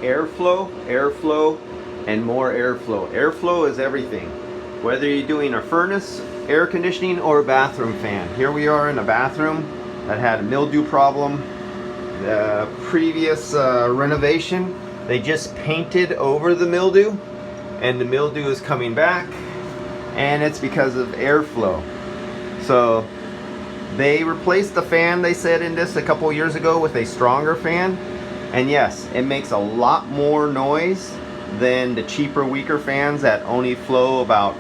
Airflow, airflow, and more airflow. Airflow is everything. Whether you're doing a furnace, air conditioning, or a bathroom fan. Here we are in a bathroom that had a mildew problem. The previous renovation, they just painted over the mildew, and the mildew is coming back, and it's because of airflow. So they replaced the fan, they said, in this a couple years ago with a stronger fan. And yes, it makes a lot more noise than the cheaper, weaker fans that only flow about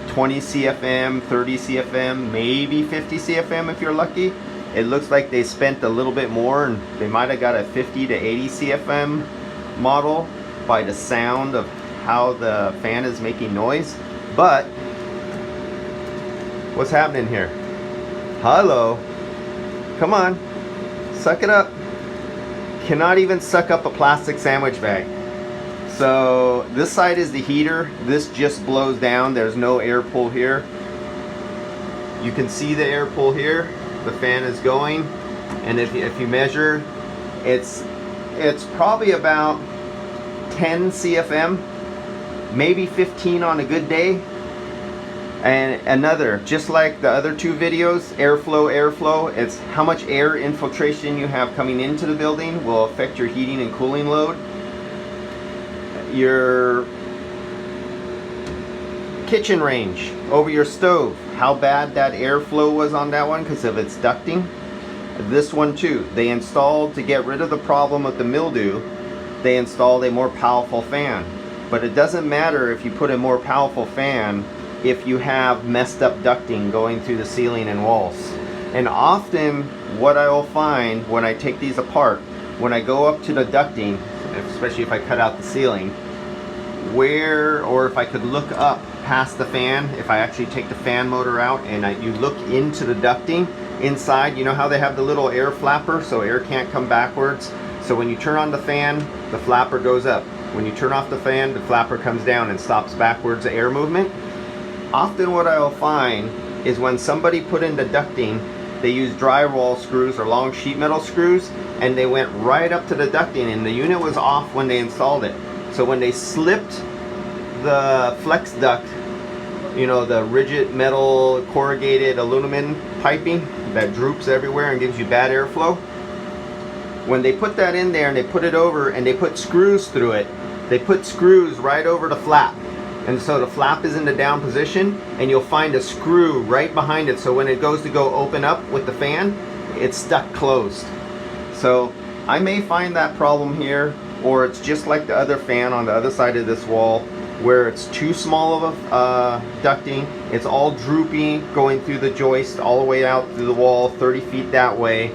20 CFM, 30 CFM, maybe 50 CFM if you're lucky. It looks like they spent a little bit more, and they might have got a 50 to 80 CFM model by the sound of how the fan is making noise. But what's happening here? Hello, come on, suck it up. Cannot even suck up a plastic sandwich bag. So this side is the heater. This just blows down. There's no air pull here. You can see the air pull here. The fan is going, and if you measure, it's probably about 10 CFM, maybe 15 on a good day. And another, just like the other two videos, airflow, it's how much air infiltration you have coming into the building will affect your heating and cooling load. Your kitchen range over your stove, how bad that airflow was on that one because of its ducting. This one too, they installed, to get rid of the problem with the mildew, they installed a more powerful fan. But it doesn't matter if you put a more powerful fan if you have messed up ducting going through the ceiling and walls. And often what I will find when I take these apart, when I go up to the ducting, especially if I cut out the ceiling, or if I could look up past the fan, if I actually take the fan motor out and you look into the ducting inside, you know how they have the little air flapper so air can't come backwards? So when you turn on the fan, the flapper goes up. When you turn off the fan, the flapper comes down and stops backwards air movement. Often what I'll find is when somebody put in the ducting, they use drywall screws or long sheet metal screws, and they went right up to the ducting, and the unit was off when they installed it. So when they slipped the flex duct, you know, the rigid metal corrugated aluminum piping that droops everywhere and gives you bad airflow, when they put that in there and they put it over and they put screws through it, they put screws right over the flap. And so the flap is in the down position, and you'll find a screw right behind it, so when it goes to go open up with the fan, it's stuck closed. So I may find that problem here, or it's just like the other fan on the other side of this wall, where it's too small of a ducting. It's all droopy going through the joist all the way out through the wall 30 feet that way,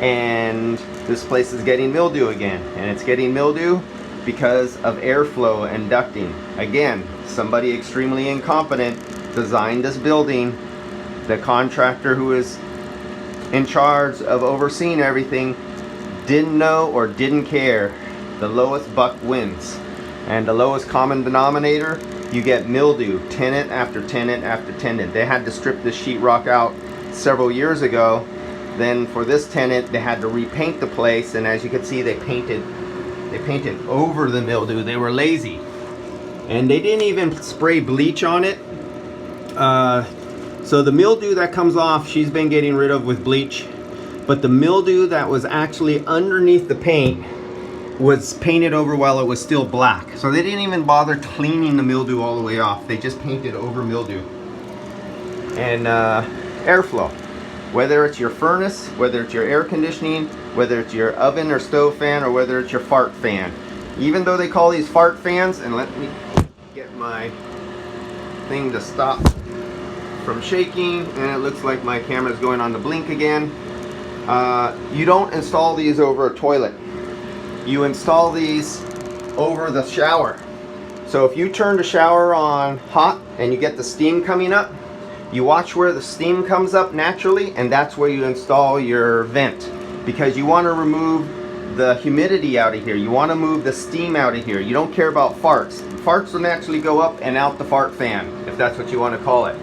and this place is getting mildew again. And it's getting mildew because of airflow and ducting. Again, somebody extremely incompetent designed this building. The contractor who is in charge of overseeing everything didn't know or didn't care. The lowest buck wins. And the lowest common denominator, you get mildew, tenant after tenant after tenant. They had to strip this sheetrock out several years ago. Then for this tenant, they had to repaint the place, and as you can see, they painted over the mildew. They were lazy, and they didn't even spray bleach on it. So the mildew that comes off, she's been getting rid of with bleach, but the mildew that was actually underneath the paint was painted over while it was still black. So they didn't even bother cleaning the mildew all the way off. They just painted over mildew. And airflow, whether it's your furnace, whether it's your air conditioning, whether it's your oven or stove fan, or whether it's your fart fan. Even though they call these fart fans, and let me get my thing to stop from shaking, and it looks like my camera's going on the blink again. You don't install these over a toilet. You install these over the shower. So if you turn the shower on hot and you get the steam coming up, you watch where the steam comes up naturally, and that's where you install your vent, because you want to remove the humidity out of here. You want to move the steam out of here. You don't care about farts. Farts will naturally go up and out the fart fan, if that's what you want to call it.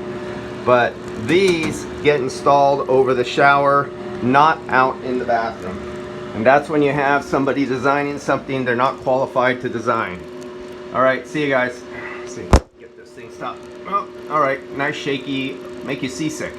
But these get installed over the shower, not out in the bathroom. And that's when you have somebody designing something they're not qualified to design. All right, see you guys. Let's see, get this thing stopped. Oh, all right, nice shaky, make you seasick.